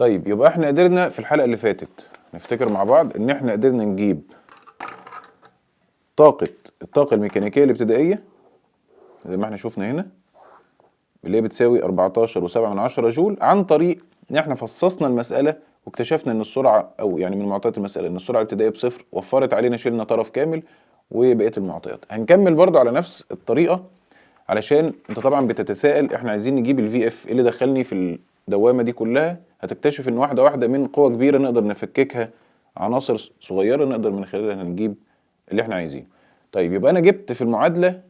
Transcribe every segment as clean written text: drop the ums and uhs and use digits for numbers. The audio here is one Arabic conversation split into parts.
طيب يبقى احنا قدرنا في الحلقة اللي فاتت نفتكر مع بعض ان احنا قدرنا نجيب الطاقة الميكانيكية الابتدائية زي ما احنا شفنا هنا اللي هي بتساوي 14.7 جول، عن طريق ان احنا فصصنا المسألة واكتشفنا ان السرعة، او يعني من معطيات المسألة ان السرعة الابتدائية بصفر، وفرت علينا شيلنا طرف كامل وبقية المعطيات. هنكمل برضو على نفس الطريقة، علشان انت طبعا بتتساءل احنا عايزين نجيب الفي اف، ايه اللي دخلني في الدوامة دي كلها؟ هتكتشف ان واحدة واحدة من قوة كبيرة نقدر نفككها عناصر صغيرة نقدر من خلالها نجيب اللي احنا عايزينه. طيب يبقى انا جبت في المعادلة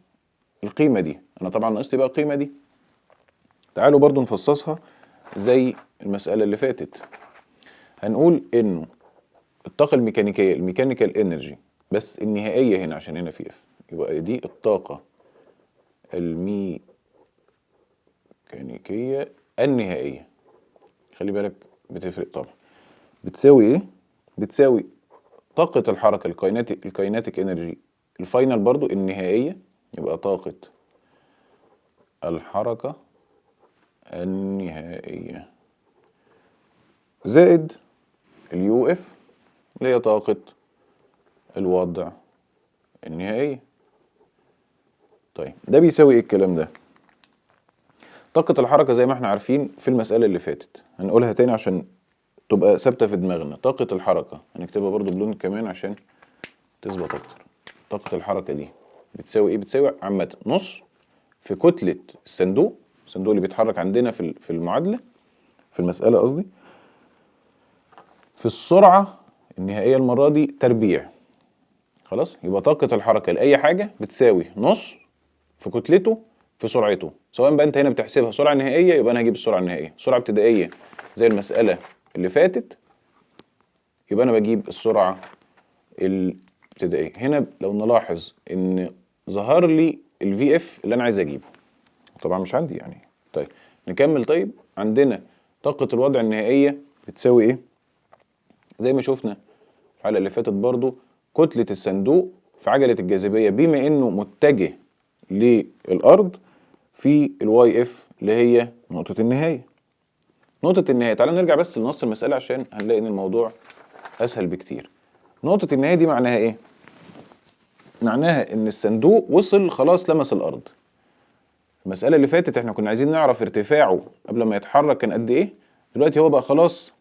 القيمة دي، انا طبعا ناقص لي بقى القيمة دي. تعالوا برضو نفصصها زي المسألة اللي فاتت. هنقول انه الطاقة الميكانيكية الميكانيكال انرجي بس النهائية هنا، عشان هنا في اف، يبقى دي الطاقة الميكانيكية النهائية. خلي بالك بتفرق طبعا. بتساوي ايه؟ بتساوي طاقة الحركة الكايناتيك انرجي الفاينل برضو النهائية، يبقى طاقة الحركة النهائية زائد اليو اف اللي هي طاقة الوضع النهائية. طيب ده بيساوي ايه الكلام ده؟ طاقة الحركة زي ما احنا عارفين في المسألة اللي فاتت، هنقولها تاني عشان تبقى ثابتة في دماغنا. طاقة الحركة هنكتبها برضو بلون كمان عشان تثبت اكتر. طاقة الحركة دي بتساوي ايه؟ بتساوي عامة نص في كتلة الصندوق اللي بيتحرك عندنا في المعادلة، في المسألة قصدي، في السرعة النهائية المرة دي تربيع. خلاص، يبقى طاقة الحركة لأي حاجة بتساوي نص في كتلته في سرعته، سواء بقى انت هنا بتحسبها سرعة نهائية يبقى انا هجيب السرعة النهائية، سرعة ابتدائية زي المسألة اللي فاتت يبقى انا بجيب السرعة الابتدائية. هنا لو نلاحظ ان ظهر لي الفي اف اللي انا عايز اجيبه، طبعا مش عندي يعني. طيب نكمل. طيب عندنا طاقة الوضع النهائية بتساوي ايه؟ زي ما شفنا الحلقة اللي فاتت برضو، كتلة الصندوق في عجلة الجاذبية بما انه متجه للأرض في الواي اف اللي هي نقطة النهاية. نقطة النهاية، تعالى نرجع بس لنص المسألة عشان هنلاقي ان الموضوع اسهل بكتير. نقطة النهاية دي معناها ايه؟ معناها ان الصندوق وصل خلاص لمس الأرض. المسألة اللي فاتت احنا كنا عايزين نعرف ارتفاعه قبل ما يتحرك كان قد ايه، دلوقتي هو بقى خلاص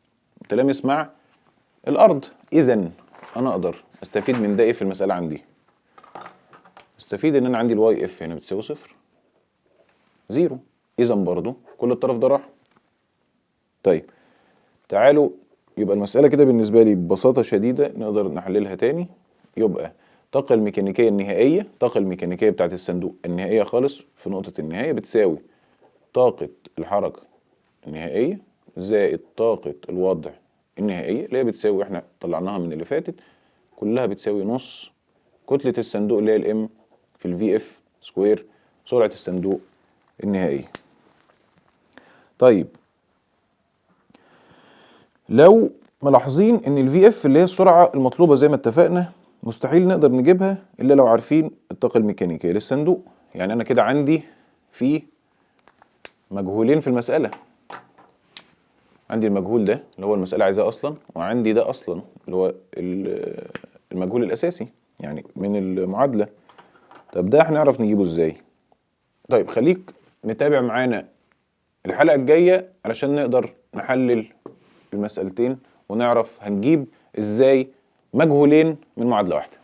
متلامس مع الأرض. إذن أنا أقدر أستفيد من ده إيه في المسألة عندي؟ أستفيد إن أنا عندي الواي إف هنا بتساوي صفر، زيرو. إذن برضو كل الطرف ده راح. طيب تعالوا، يبقى المسألة كده بالنسبة لي ببساطة شديدة نقدر نحللها تاني. يبقى الطاقة الميكانيكية النهائية، الطاقة الميكانيكية بتاعت الصندوق النهائية خالص في نقطة النهاية بتساوي طاقة الحركة النهائية زائد طاقة الوضع النهائية اللي هي بتساوي، احنا طلعناها من اللي فاتت، كلها بتساوي نص كتلة الصندوق اللي هي الام في الفي اف سكوير سرعة الصندوق النهائية. طيب لو ملاحظين ان الفي اف اللي هي السرعة المطلوبة زي ما اتفقنا مستحيل نقدر نجيبها الا لو عارفين الطاقة الميكانيكية للصندوق. يعني انا كده عندي في مجهولين في المسألة، عندي المجهول ده اللي هو المسألة عايزاه أصلا، وعندي ده أصلا اللي هو المجهول الأساسي يعني من المعادلة. طب ده هنعرف نجيبه إزاي؟ طيب خليك متابع معانا الحلقة الجاية علشان نقدر نحلل المسألتين ونعرف هنجيب إزاي مجهولين من معادلة واحدة.